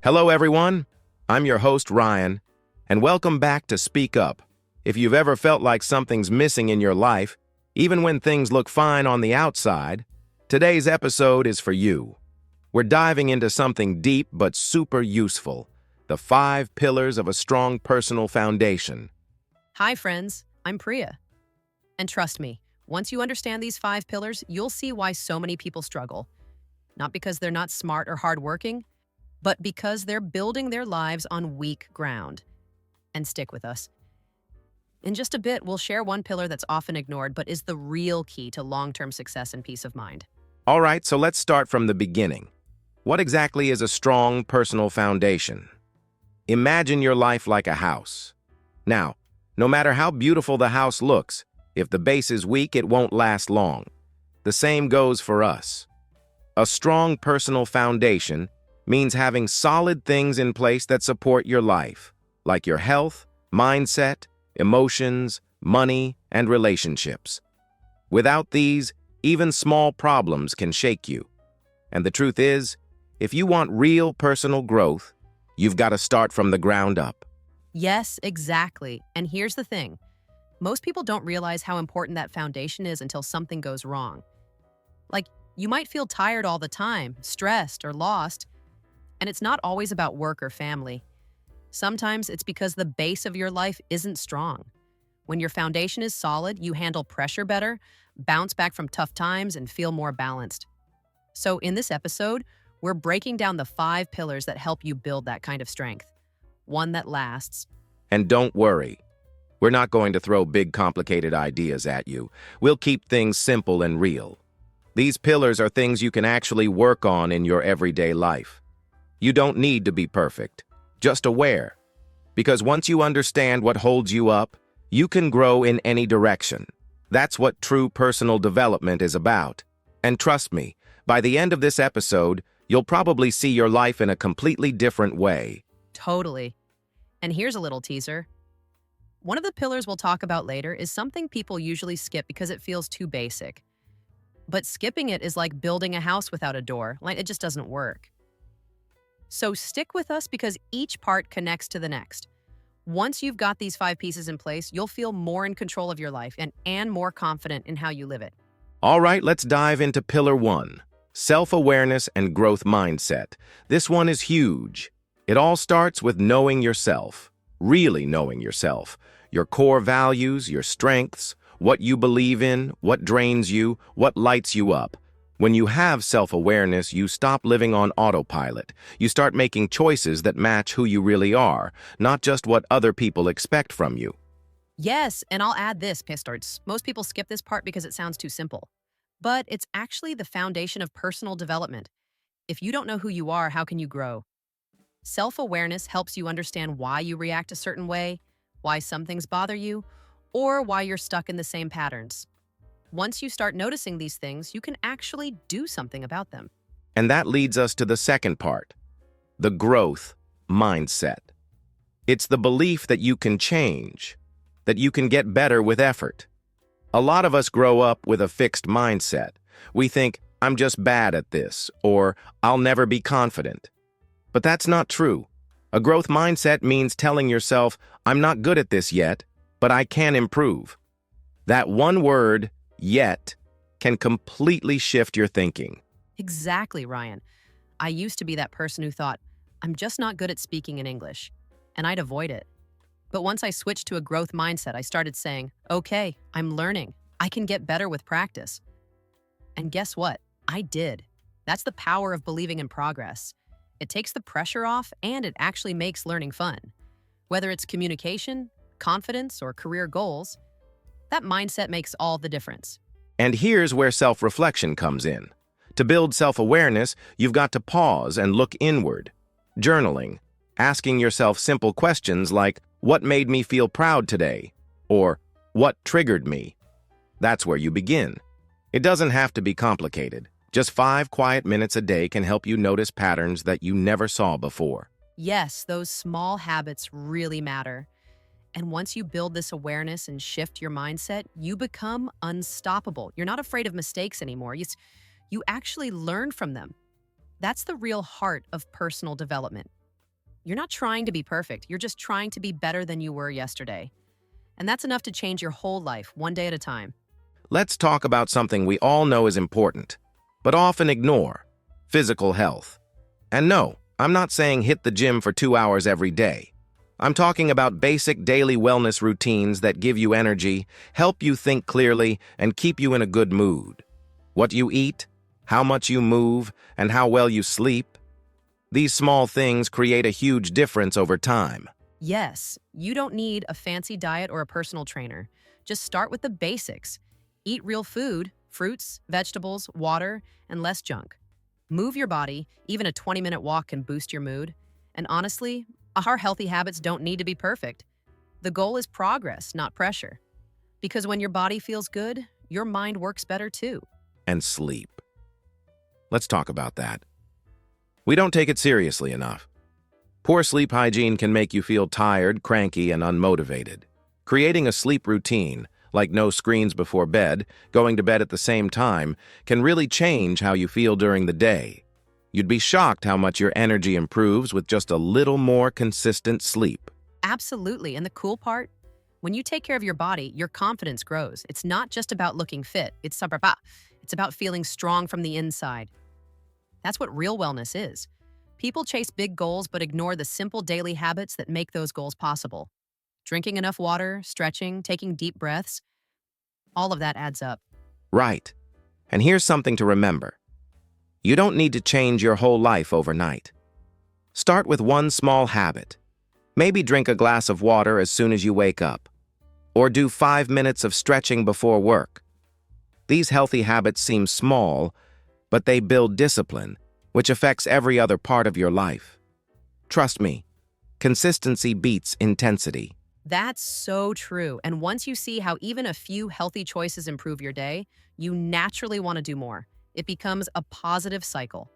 Hello, everyone. I'm your host, Ryan, and welcome back to Speak Up. If you've ever felt like something's missing in your life, even when things look fine on the outside, today's episode is for you. We're diving into something deep but super useful, the 5 pillars of a strong personal foundation. Hi, friends. I'm Priya. And trust me, once you understand these 5 pillars, you'll see why so many people struggle. Not because they're not smart or hardworking, but because they're building their lives on weak ground. And stick with us. In just a bit, we'll share one pillar that's often ignored but is the real key to long-term success and peace of mind. All right, so let's start from the beginning. What exactly is a strong personal foundation? Imagine your life like a house. Now, no matter how beautiful the house looks, if the base is weak, it won't last long. The same goes for us. A strong personal foundation means having solid things in place that support your life, like your health, mindset, emotions, money, and relationships. Without these, even small problems can shake you. And the truth is, if you want real personal growth, you've got to start from the ground up. Yes, exactly. And here's the thing. Most people don't realize how important that foundation is until something goes wrong. Like, you might feel tired all the time, stressed, or lost, and it's not always about work or family. Sometimes it's because the base of your life isn't strong. When your foundation is solid, you handle pressure better, bounce back from tough times, and feel more balanced. So in this episode, we're breaking down the 5 pillars that help you build that kind of strength. One that lasts. And don't worry, we're not going to throw big, complicated ideas at you. We'll keep things simple and real. These pillars are things you can actually work on in your everyday life. You don't need to be perfect, just aware. Because once you understand what holds you up, you can grow in any direction. That's what true personal development is about. And trust me, by the end of this episode, you'll probably see your life in a completely different way. Totally. And here's a little teaser. One of the pillars we'll talk about later is something people usually skip because it feels too basic. But skipping it is like building a house without a door. Like, it just doesn't work. So stick with us because each part connects to the next. Once you've got these 5 pieces in place, you'll feel more in control of your life and more confident in how you live it. All right, let's dive into Pillar 1, self-awareness and growth mindset. This one is huge. It all starts with knowing yourself, really knowing yourself, your core values, your strengths, what you believe in, what drains you, what lights you up. When you have self-awareness, you stop living on autopilot. You start making choices that match who you really are, not just what other people expect from you. Yes, and I'll add this, Pistards. Most people skip this part because it sounds too simple. But it's actually the foundation of personal development. If you don't know who you are, how can you grow? Self-awareness helps you understand why you react a certain way, why some things bother you, or why you're stuck in the same patterns. Once you start noticing these things, you can actually do something about them. And that leads us to the second part, the growth mindset. It's the belief that you can change, that you can get better with effort. A lot of us grow up with a fixed mindset. We think, I'm just bad at this, or I'll never be confident. But that's not true. A growth mindset means telling yourself, I'm not good at this yet, but I can improve. That one word, yet, can completely shift your thinking. Exactly, Ryan. I used to be that person who thought, I'm just not good at speaking in English, and I'd avoid it. But once I switched to a growth mindset, I started saying, okay, I'm learning. I can get better with practice. And guess what? I did. That's the power of believing in progress. It takes the pressure off, and it actually makes learning fun. Whether it's communication, confidence, or career goals, that mindset makes all the difference. And here's where self-reflection comes in. To build self-awareness, you've got to pause and look inward. Journaling, asking yourself simple questions like, what made me feel proud today? Or, what triggered me? That's where you begin. It doesn't have to be complicated. Just 5 quiet minutes a day can help you notice patterns that you never saw before. Yes, those small habits really matter. And once you build this awareness and shift your mindset, you become unstoppable. You're not afraid of mistakes anymore. You actually learn from them. That's the real heart of personal development. You're not trying to be perfect. You're just trying to be better than you were yesterday. And that's enough to change your whole life, one day at a time. Let's talk about something we all know is important, but often ignore: physical health. And no, I'm not saying hit the gym for 2 hours every day. I'm talking about basic daily wellness routines that give you energy, help you think clearly, and keep you in a good mood. What you eat, how much you move, and how well you sleep. These small things create a huge difference over time. Yes, you don't need a fancy diet or a personal trainer. Just start with the basics. Eat real food, fruits, vegetables, water, and less junk. Move your body. Even a 20-minute walk can boost your mood. And honestly, our healthy habits don't need to be perfect. The goal is progress, not pressure. Because when your body feels good, your mind works better too. And sleep. Let's talk about that. We don't take it seriously enough. Poor sleep hygiene can make you feel tired, cranky, and unmotivated. Creating a sleep routine, like no screens before bed, going to bed at the same time, can really change how you feel during the day. You'd be shocked how much your energy improves with just a little more consistent sleep. Absolutely. And the cool part? When you take care of your body, your confidence grows. It's not just about looking fit. It's about feeling strong from the inside. That's what real wellness is. People chase big goals but ignore the simple daily habits that make those goals possible. Drinking enough water, stretching, taking deep breaths, all of that adds up. Right. And here's something to remember. You don't need to change your whole life overnight. Start with one small habit. Maybe drink a glass of water as soon as you wake up. Or do 5 minutes of stretching before work. These healthy habits seem small, but they build discipline, which affects every other part of your life. Trust me, consistency beats intensity. That's so true. And once you see how even a few healthy choices improve your day, you naturally want to do more. It becomes a positive cycle.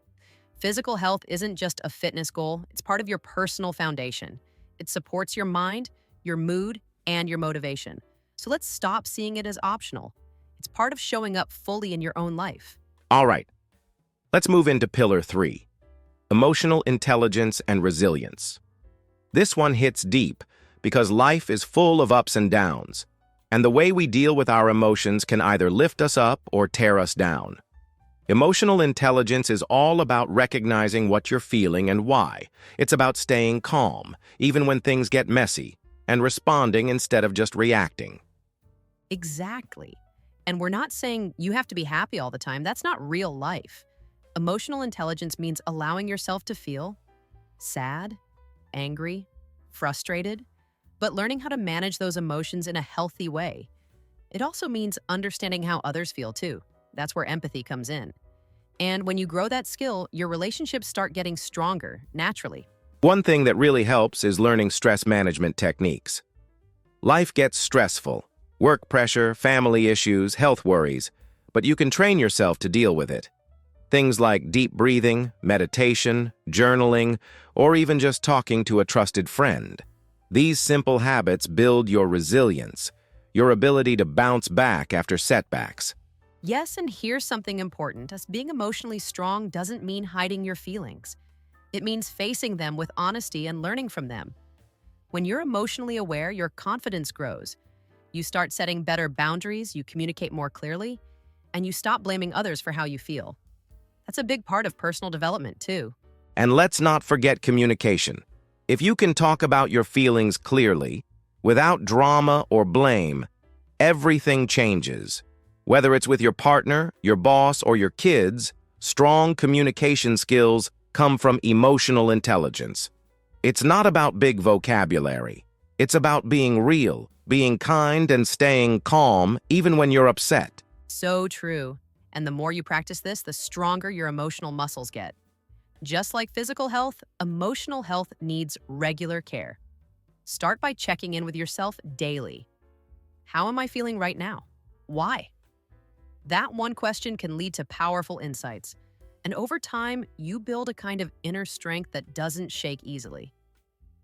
Physical health isn't just a fitness goal, it's part of your personal foundation. It supports your mind, your mood, and your motivation. So let's stop seeing it as optional. It's part of showing up fully in your own life. All right, let's move into Pillar 3, emotional intelligence and resilience. This one hits deep because life is full of ups and downs, and the way we deal with our emotions can either lift us up or tear us down. Emotional intelligence is all about recognizing what you're feeling and why. It's about staying calm, even when things get messy, and responding instead of just reacting. Exactly. And we're not saying you have to be happy all the time. That's not real life. Emotional intelligence means allowing yourself to feel sad, angry, frustrated, but learning how to manage those emotions in a healthy way. It also means understanding how others feel too. That's where empathy comes in. And when you grow that skill, your relationships start getting stronger, naturally. One thing that really helps is learning stress management techniques. Life gets stressful. Work pressure, family issues, health worries. But you can train yourself to deal with it. Things like deep breathing, meditation, journaling, or even just talking to a trusted friend. These simple habits build your resilience, your ability to bounce back after setbacks. Yes, and here's something important. As being emotionally strong doesn't mean hiding your feelings. It means facing them with honesty and learning from them. When you're emotionally aware, your confidence grows. You start setting better boundaries, you communicate more clearly, and you stop blaming others for how you feel. That's a big part of personal development, too. And let's not forget communication. If you can talk about your feelings clearly, without drama or blame, everything changes. Whether it's with your partner, your boss, or your kids, strong communication skills come from emotional intelligence. It's not about big vocabulary. It's about being real, being kind, and staying calm even when you're upset. So true. And the more you practice this, the stronger your emotional muscles get. Just like physical health, emotional health needs regular care. Start by checking in with yourself daily. How am I feeling right now? Why? That one question can lead to powerful insights. And over time, you build a kind of inner strength that doesn't shake easily.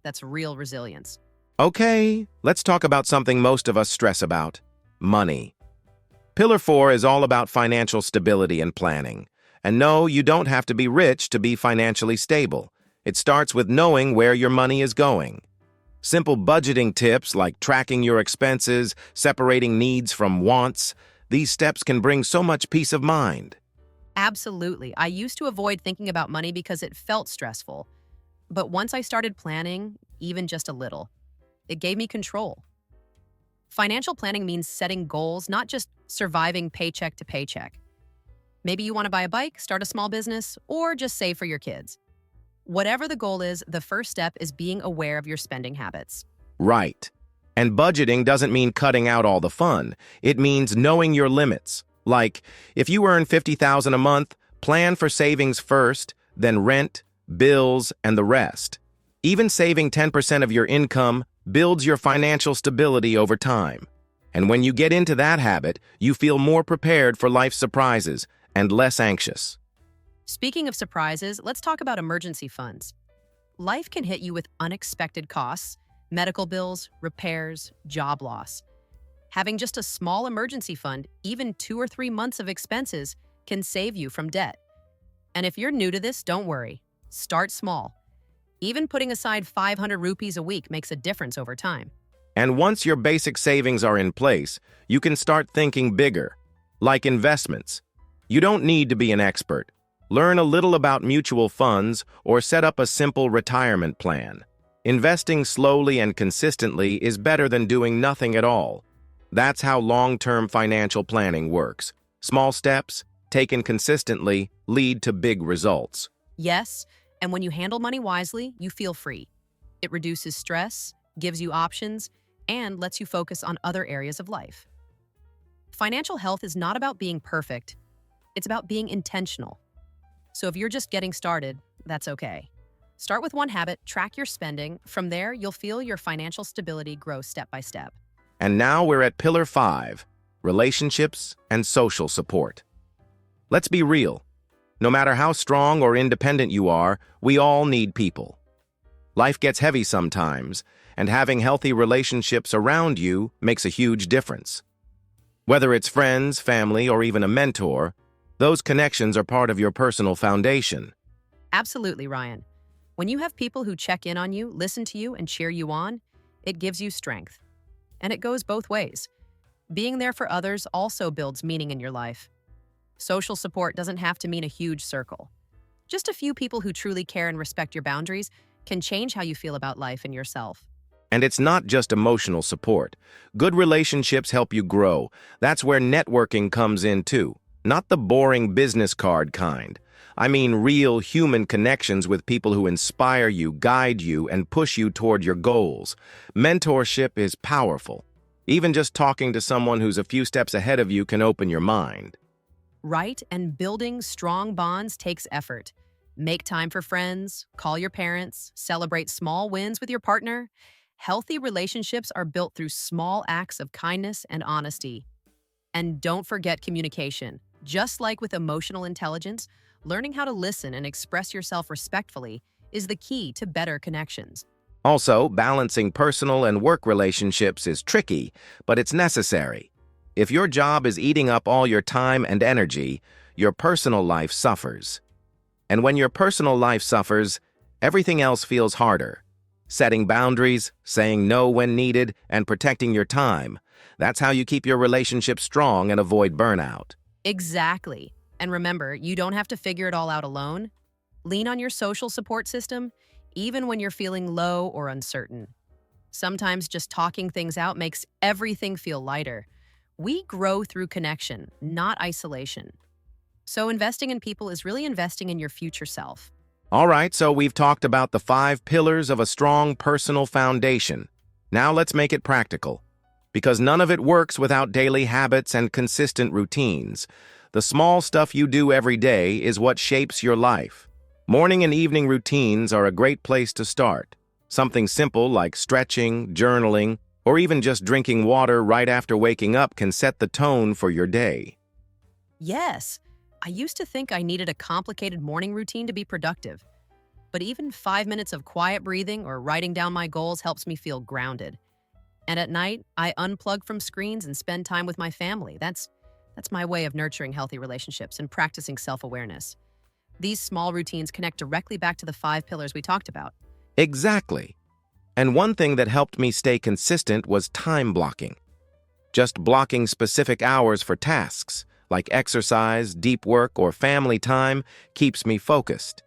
That's real resilience. Okay, let's talk about something most of us stress about: money. Pillar 4 is all about financial stability and planning. And no, you don't have to be rich to be financially stable. It starts with knowing where your money is going. Simple budgeting tips like tracking your expenses, separating needs from wants, these steps can bring so much peace of mind. Absolutely. I used to avoid thinking about money because it felt stressful. But once I started planning, even just a little, it gave me control. Financial planning means setting goals, not just surviving paycheck to paycheck. Maybe you want to buy a bike, start a small business, or just save for your kids. Whatever the goal is, the first step is being aware of your spending habits. Right. And budgeting doesn't mean cutting out all the fun. It means knowing your limits. Like, if you earn $50,000 a month, plan for savings first, then rent, bills, and the rest. Even saving 10% of your income builds your financial stability over time. And when you get into that habit, you feel more prepared for life's surprises and less anxious. Speaking of surprises, let's talk about emergency funds. Life can hit you with unexpected costs, medical bills, repairs, job loss. Having just a small emergency fund, even 2 or 3 months of expenses, can save you from debt. And if you're new to this, don't worry. Start small. Even putting aside 500 rupees a week makes a difference over time. And once your basic savings are in place, you can start thinking bigger, like investments. You don't need to be an expert. Learn a little about mutual funds or set up a simple retirement plan. Investing slowly and consistently is better than doing nothing at all. That's how long-term financial planning works. Small steps, taken consistently, lead to big results. Yes, and when you handle money wisely, you feel free. It reduces stress, gives you options, and lets you focus on other areas of life. Financial health is not about being perfect. It's about being intentional. So if you're just getting started, that's okay. Start with one habit, track your spending. From there, you'll feel your financial stability grow step by step. And now we're at Pillar 5, relationships and social support. Let's be real. No matter how strong or independent you are, we all need people. Life gets heavy sometimes, and having healthy relationships around you makes a huge difference. Whether it's friends, family, or even a mentor, those connections are part of your personal foundation. Absolutely, Ryan. When you have people who check in on you, listen to you, and cheer you on, it gives you strength. And it goes both ways. Being there for others also builds meaning in your life. Social support doesn't have to mean a huge circle. Just a few people who truly care and respect your boundaries can change how you feel about life and yourself. And it's not just emotional support. Good relationships help you grow. That's where networking comes in too. Not the boring business card kind. I mean real human connections with people who inspire you, guide you, and push you toward your goals. Mentorship is powerful. Even just talking to someone who's a few steps ahead of you can open your mind. Right, and building strong bonds takes effort. Make time for friends, call your parents, celebrate small wins with your partner. Healthy relationships are built through small acts of kindness and honesty. And don't forget communication. Just like with emotional intelligence, learning how to listen and express yourself respectfully is the key to better connections. Also, balancing personal and work relationships is tricky, but it's necessary. If your job is eating up all your time and energy, your personal life suffers. And when your personal life suffers, everything else feels harder. Setting boundaries, saying no when needed, and protecting your time. That's how you keep your relationship strong and avoid burnout. Exactly. And remember, you don't have to figure it all out alone. Lean on your social support system, even when you're feeling low or uncertain. Sometimes just talking things out makes everything feel lighter. We grow through connection, not isolation. So investing in people is really investing in your future self. All right, so we've talked about the 5 pillars of a strong personal foundation. Now let's make it practical. Because none of it works without daily habits and consistent routines. The small stuff you do every day is what shapes your life. Morning and evening routines are a great place to start. Something simple like stretching, journaling, or even just drinking water right after waking up can set the tone for your day. Yes, I used to think I needed a complicated morning routine to be productive. But even 5 minutes of quiet breathing or writing down my goals helps me feel grounded. And at night, I unplug from screens and spend time with my family. That's my way of nurturing healthy relationships and practicing self-awareness. These small routines connect directly back to the 5 pillars we talked about. Exactly. And one thing that helped me stay consistent was time blocking. Just blocking specific hours for tasks, like exercise, deep work, or family time, keeps me focused.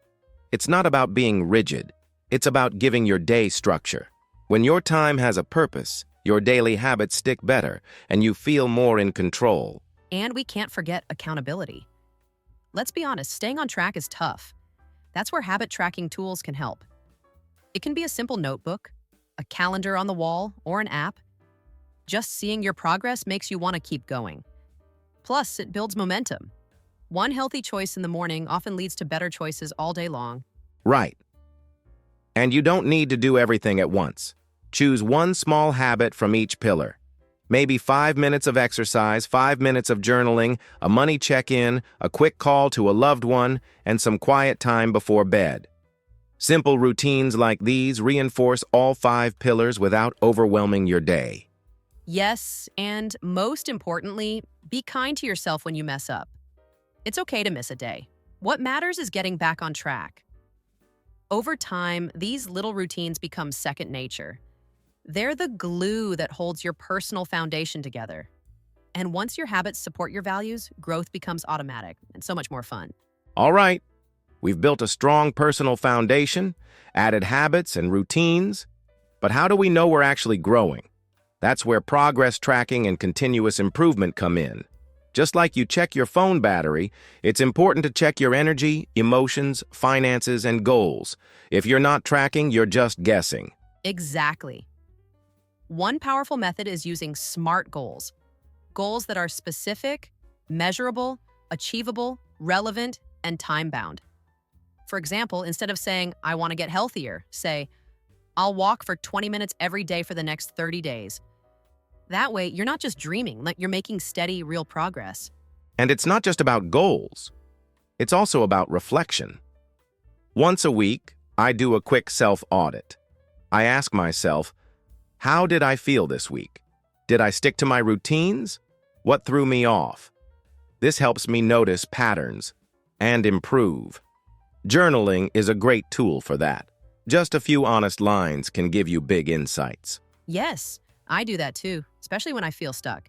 It's not about being rigid. It's about giving your day structure. When your time has a purpose, your daily habits stick better, and you feel more in control. And we can't forget accountability. Let's be honest, staying on track is tough. That's where habit tracking tools can help. It can be a simple notebook, a calendar on the wall, or an app. Just seeing your progress makes you want to keep going. Plus, it builds momentum. One healthy choice in the morning often leads to better choices all day long. Right. And you don't need to do everything at once. Choose one small habit from each pillar. Maybe 5 minutes of exercise, 5 minutes of journaling, a money check-in, a quick call to a loved one, and some quiet time before bed. Simple routines like these reinforce all 5 pillars without overwhelming your day. Yes, and most importantly, be kind to yourself when you mess up. It's okay to miss a day. What matters is getting back on track. Over time, these little routines become second nature. They're the glue that holds your personal foundation together. And once your habits support your values, growth becomes automatic and so much more fun. All right, we've built a strong personal foundation, added habits and routines, but how do we know we're actually growing? That's where progress tracking and continuous improvement come in. Just like you check your phone battery, it's important to check your energy, emotions, finances, and goals. If you're not tracking, you're just guessing. Exactly. One powerful method is using SMART goals. Goals that are specific, measurable, achievable, relevant, and time-bound. For example, instead of saying, I want to get healthier, say, I'll walk for 20 minutes every day for the next 30 days. That way, you're not just dreaming, like you're making steady, real progress. And it's not just about goals. It's also about reflection. Once a week, I do a quick self-audit. I ask myself, how did I feel this week? Did I stick to my routines? What threw me off? This helps me notice patterns and improve. Journaling is a great tool for that. Just a few honest lines can give you big insights. Yes, I do that too, especially when I feel stuck.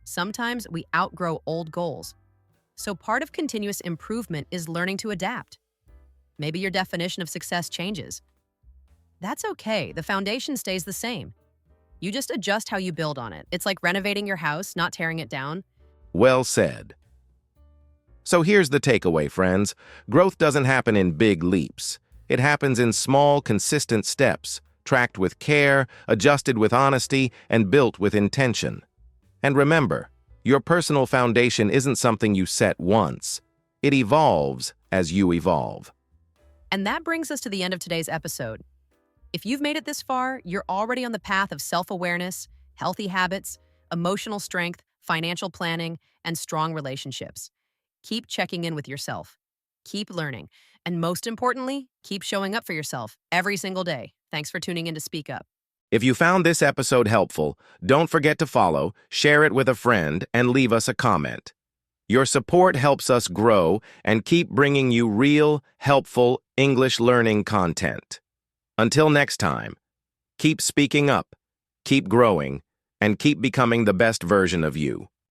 Sometimes we outgrow old goals. So part of continuous improvement is learning to adapt. Maybe your definition of success changes. That's okay. The foundation stays the same. You just adjust how you build on it. It's like renovating your house, not tearing it down. Well said. So here's the takeaway, friends. Growth doesn't happen in big leaps. It happens in small, consistent steps, tracked with care, adjusted with honesty, and built with intention. And remember, your personal foundation isn't something you set once. It evolves as you evolve. And that brings us to the end of today's episode. If you've made it this far, you're already on the path of self-awareness, healthy habits, emotional strength, financial planning, and strong relationships. Keep checking in with yourself. Keep learning. And most importantly, keep showing up for yourself every single day. Thanks for tuning in to Speak Up. If you found this episode helpful, don't forget to follow, share it with a friend, and leave us a comment. Your support helps us grow and keep bringing you real, helpful English learning content. Until next time, keep speaking up, keep growing, and keep becoming the best version of you.